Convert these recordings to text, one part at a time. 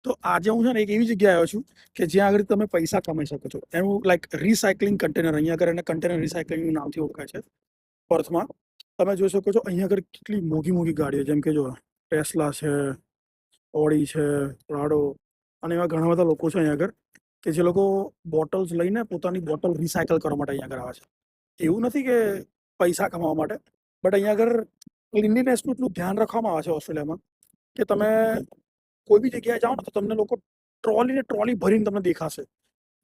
તો આજે હું છે ને એક એવી જગ્યાએ આવ્યો છું કે જ્યાં આગળ તમે પૈસા કમાઈ શકો છો. એનું લાઈક રિસાયકલિંગ કન્ટેનર, અહીંયા આગળ એને કન્ટેનર રિસાયકલિંગ નામથી ઓળખાય છે પર્થમાં. તમે જોઈ શકો છો અહીંયા આગળ કેટલી મોઘી મોઘી ગાડીઓ, જેમ કે જો ટેસ્લા છે, ઓડી છે, પ્રાડો, અને એવા ઘણા બધા લોકો છે અહીંયા આગળ કે જે લોકો બોટલ્સ લઈને પોતાની બોટલ રિસાયકલ કરવા માટે અહીંયા આગળ આવે છે. એવું નથી કે પૈસા કમાવા માટે, બટ અહીંયા આગળ ક્લિનલીનેસનું એટલું ધ્યાન રાખવામાં આવે છે ઓસ્ટ્રેલિયામાં કે તમે કોઈ બી જગ્યાએ જાઓ ને તો તમને લોકો ટ્રોલી ને ટ્રોલી ભરીને તમને દેખાશે.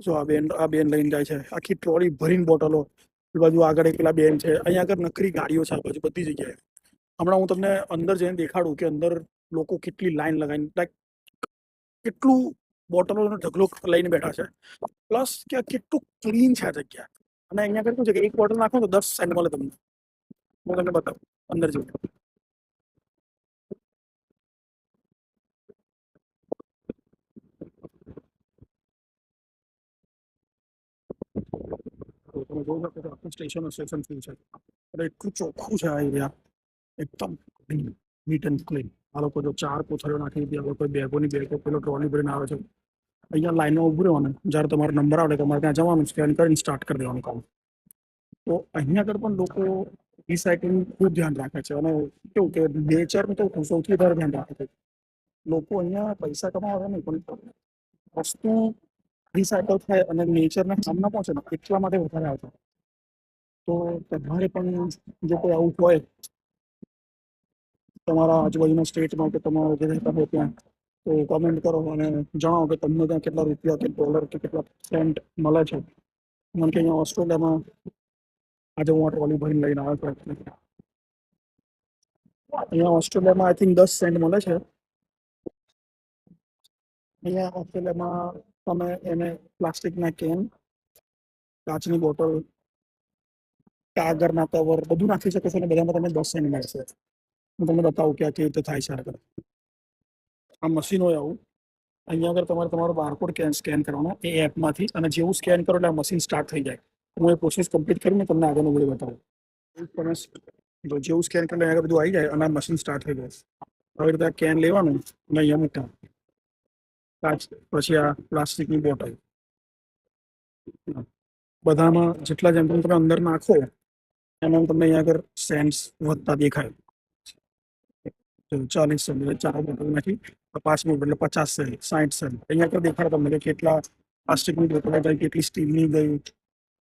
જો આ બેન લઈને જાય છે આખી ટ્રોલી ભરીને બોટલો. એ બાજુ આગળ એક પેલા બેન છે, અહીંયા આગળ નકરી ગાડીઓ છે આ બાજુ બધી જગ્યાએ. હમણાં હું તમને અંદર જઈને દેખાડું કે અંદર લોકો કેટલી લાઈન લગાવીને લાઈક કેટલું બોટલોનો ઢગલો લઈને બેઠા છે. પ્લસ કે કેટલું ક્લીન છે આ જગ્યા. અને અહીંયા આગળ શું છે કે એક બોટલ નાખો તો 10 સેન્ટ મળે તમને. હું તમને બતાવું અંદર જઈને. તો તમે જોઈ શકો છો આખું સ્ટેશન ફ્રી છે. અને એટલું ચોખ્ખું છે આ એરિયા, એકદમ નીટ એન્ડ ક્લીન. આ લોકો જો 4 કોથળીઓ નાખી દીધી, આ લોકો બેગોની બેગો પેલો ટ્રોલી ભરીને આવે છે. અહીંયા લાઈનમાં ઉભું રહેવાનું, જ્યારે તમારો નંબર આવે તમારે ત્યાં જવાનું, સ્કેન કરીને સ્ટાર્ટ કરી દેવાનું કામ. તો અહીંયા આગળ પણ લોકો રિસાયકલિંગ ખૂબ ધ્યાન રાખે છે. અને કેવું કે નેચરનું તો સૌથી વધારે ધ્યાન રાખે છે લોકો. અહીંયા પૈસા કમાવા નહીં પણ વસ્તુ રિસાયકલ થાય અને નેચરના કામ ના પહોંચે ને એટલા માટે વધારે આવશે. તો તમારે પણ જો કોઈ આવું હોય તમારા આજુબાજુના સ્ટેટમાં કે તમારા જે રહેતા હોય ત્યાં, તો કોમેન્ટ કરો અને જણાવો કે તમને ત્યાં કેટલા રૂપિયા કે ડોલર કે કેટલા સેન્ટ મળે છે. કારણ કે અહીંયા ઓસ્ટ્રેલિયામાં આજે હું આ ટ્રોલી ભરીને લઈને આવ્યો છું. અહીંયા ઓસ્ટ્રેલિયામાં આઈ થિંક 10 સેન્ટ મળે છે. અહીંયા ઓસ્ટ્રેલિયામાં તમે એને પ્લાસ્ટિકના કેન, કાચની બોટલ, કાગળના કવર બધું નાખી શકો છો અને બધામાં તમને 10 સેન્ટ મળશે. હું તમને બતાવું કે આ કેવી રીતે થાય છે આગળ. આ મશીન હોય આવું. અહીંયા આગળ તમારે તમારો બારકોડ સ્કેન કરવાનો એ એપમાંથી, અને જેવું સ્કેન કરો એટલે આ મશીન સ્ટાર્ટ થઈ જાય. હું એ પ્રોસેસ કમ્પ્લીટ કરીને તમને આગળનું વિડીયો બતાવું. તમે જેવું સ્કેન કરો આગળ બધું આવી જાય અને આ મશીન સ્ટાર્ટ થઈ જાય. આવી રીતે કેન લેવાનું અને અહીંયા મૂકવાનું. પછી આ પ્લાસ્ટિકની બોટલ, બધામાં જેટલા જેમ તમે અંદર નાખો એમાં તમને અહીંયા આગળ સેન્ટ્સ વધતા દેખાય. 40 સેન્ટ એટલે 4 બોટલમાંથી 5 બોટલ એટલે 50 સેન્ટ, 60 સેન્ટ. અહીંયા આગળ દેખાડે તમને કે કેટલા પ્લાસ્ટિકની બોટલ ગઈ, કેટલી સ્ટીલની ગઈ,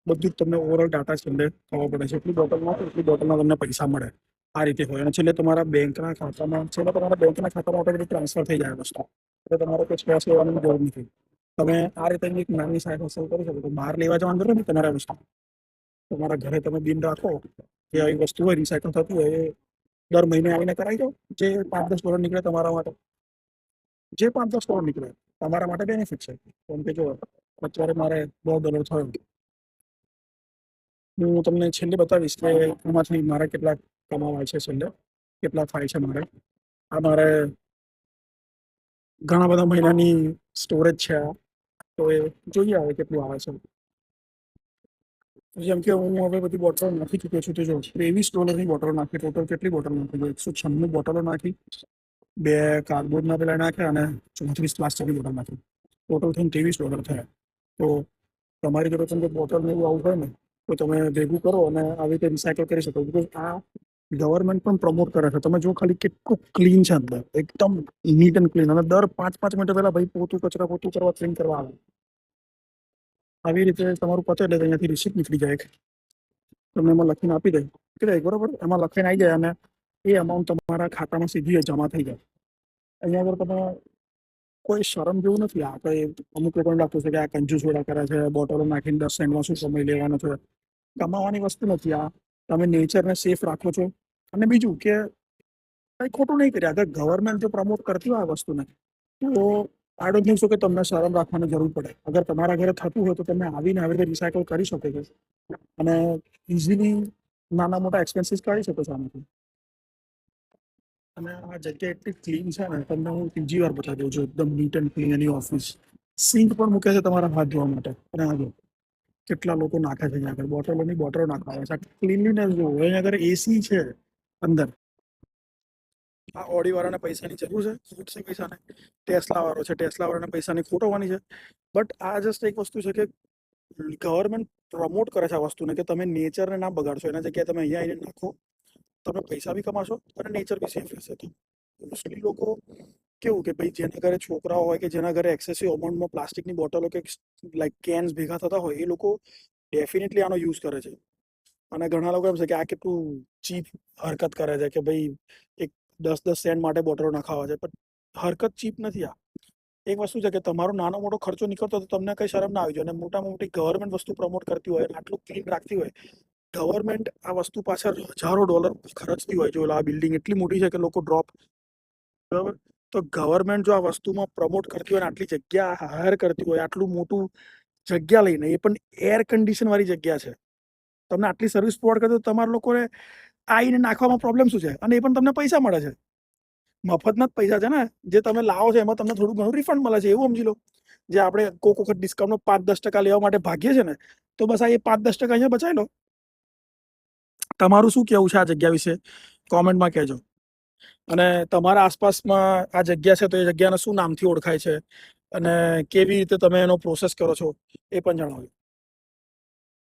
બધું જ તમને ઓવરઓલ ડાટા તમને ખબર પડે છે. એટલી બોટલમાં એટલી બોટલમાં તમને પૈસા મળે. આ રીતે હોય. અને છેલ્લે તમારા બેંકના ખાતામાં ઓટોમેટિક ટ્રાન્સફર થઈ જાય વસ્તુ. એટલે તમારે કોઈ સ્પેસ લેવાની જરૂર નથી. તમે આ રીતે એક નાની સાઈડ હસલ કરી શકો. તો બહાર લેવા જવાની જરૂર નથી તમારા વસ્તુ. તમારા ઘરે તમે બિન રાખો કે આવી વસ્તુ હોય રિસાયકલ થતી હોય એ દર મહિને આવીને કરાવી દો. જે $5-10 નીકળે તમારા માટે, જે $5-10 નીકળે તમારા માટે બેનિફિટ છે. કેમ કે જો અત્યારે મારે $2 થયો, હું તમને છેલ્લે બતાવીશ કે એમાંથી મારે કેટલા કમાવા છે, છેલ્લે કેટલા થાય છે મારે. આ મારે ઘણા બધા મહિનાની સ્ટોરેજ છે. તો એ જોઈએ આવે કેટલું આવે છે. જેમ કે હું હવે બધી બોટલો નાખી ચૂક્યો છું. તો જો $23 બોટલો નાખી. ટોટલ કેટલી બોટલ નાખી? 196 બોટલો નાખી, 2 કાર્ડબોર્ડના પેલા નાખ્યા અને 34 પ્લાસ્ટિકની બોટલ નાખી. ટોટલ થઈને $23 થયા. તો તમારી જોડે પણ બોટલ ને એવું આવું હોય ને તો તમે ભેગું કરો અને આવી રીતે રિસાયકલ કરી શકો. બિકોઝ આ ગવર્મેન્ટ પણ પ્રમોટ કરે છે. તમે જો ખાલી કેટલું ક્લીન છે અંદર, એકદમ નીટ એન્ડ ક્લીન. અને દર 5-5 મિનિટ પહેલા ભાઈ કચરા પોતું કરવા ક્લીન કરવા આવે. આવી રીતે તમારું પતે એટલે અહીંયાથી રિસિપ્ટ નીકળી જાય, તમને એમાં લખીને આપી દે બરોબર. એમાં લખીને આવી જાય અને એ અમાઉન્ટ તમારા ખાતામાં સીધી જમા થઈ જાય. અહીંયા આગળ તમે કોઈ શરમ જેવું નથી. આ કંઈ અમુક લોકોને લાગતું છે કે આ કંજૂસ વેડા કરે છે, બોટલો નાખીને 10 સેન્ટમાં શું સમય લેવાનો છે. કમાવાની વસ્તુ નથી આ. તમે નેચરને સેફ રાખો છો. અને બીજું કે કંઈ ખોટું નહીં કર્યા. અગર ગવર્મેન્ટ જો પ્રમોટ કરતી હોય આ વસ્તુને તો આઈ ડોન્ટ થિંક સો કે તમને શરમ રાખવાની જરૂર પડે. અગર તમારા ઘરે થતું હોય તો તમે આવીને આવી રીતે રિસાયકલ કરી શકો છો અને ઇઝીલી નાના મોટા એક્સપેન્સીસ કાઢી શકો છો આમાંથી. અને આ જગ્યા એટલી ક્લીન છે ને, તમને હું ત્રીજી વાર બતાવી દઉં છું. એકદમ નીટ એન્ડ ક્લીન એની ઓફિસ. સિંક પણ મૂકે છે તમારા હાથ ધોવા માટે. અને આ જો કેટલા લોકો નાખે છે અહીંયા આગળ બોટલોની બોટલો નાખવા આવે છે. ક્લીનલીનેસ જો અહીંયા આગળ એસી છે અંદર. આ ઓડી વાળાને પૈસાની જરૂર છે, ખોટ છે પૈસાને. ટેસ્લા વાળો છે, ટેસ્લા વાળાને પૈસાની ખોટ હોવાની છે. બટ આ જસ્ટ એક વસ્તુ છે કે ગવર્મેન્ટ પ્રમોટ કરે છે આ વસ્તુને કે તમે નેચરને ના બગાડશો, એના જગ્યાએ તમે અહીંયા આવીને નાખો, તમે પૈસા બી કમાશો અને નેચર બી સેફ રહેશે. તો મોસ્ટલી લોકો કેવું કે ભાઈ જેના ઘરે છોકરાઓ હોય કે જેના ઘરે એક્સેસિવ અમાઉન્ટમાં પ્લાસ્ટિકની બોટલો કે લાઈક કેન્સ ભેગા થતા હોય, એ લોકો ડેફિનેટલી આનો યુઝ કરે છે. અને ઘણા લોકો એમ છે કે આ કેટલું ચીપ હરકત કરે છે કે ભાઈ એક 10-10 સેન્ટ માટે બોટલો નખાવા છે. પણ હરકત ચીપ નથી. આ એક વસ્તુ છે કે તમારો નાનો મોટો ખર્ચો નીકળતો તો તમને કઈ શરમ ના આવી જોઈએ. અને મોટામાં મોટી ગવર્મેન્ટ વસ્તુ પ્રમોટ કરતી હોય અને આટલું ક્લીન રાખતી હોય, ગવર્મેન્ટ આ વસ્તુ પાછળ હજારો ડોલર ખર્ચતી હોય. જો આ બિલ્ડિંગ એટલી મોટી છે કે લોકો ડ્રોપ, બરાબર, તો ગવર્મેન્ટ જો આ વસ્તુમાં પ્રમોટ કરતી હોય, આટલી જગ્યા હાયર કરતી હોય, આટલું મોટું જગ્યા લઈને, એ પણ એર કન્ડિશન વાળી જગ્યા છે, તમને આટલી સર્વિસ પ્રોવાઈડ કરતી, તમારા લોકોને આવીને નાખવામાં પ્રોબ્લેમ શું છે? અને એ પણ તમને પૈસા મળે છે, મફતના જ પૈસા છે ને. જે તમે લાવો છો એમાં તમને થોડું ઘણું રિફંડ મળે છે, એવું સમજી લો. જે આપણે કોઈક વખત ડિસ્કાઉન્ટ 5-10% લેવા માટે ભાગીએ છીએ ને, તો બસ આ એ 5-10% અહીંયા બચાવી લો. તમારું શું કહેવું છે આ જગ્યા વિશે? કોમેન્ટમાં કહેજો. અને તમારા આસપાસમાં આ જગ્યા છે તો એ જગ્યાને શું નામથી ઓળખાય છે અને કેવી રીતે તમે એનો પ્રોસેસ કરો છો એ પણ જણાવજો.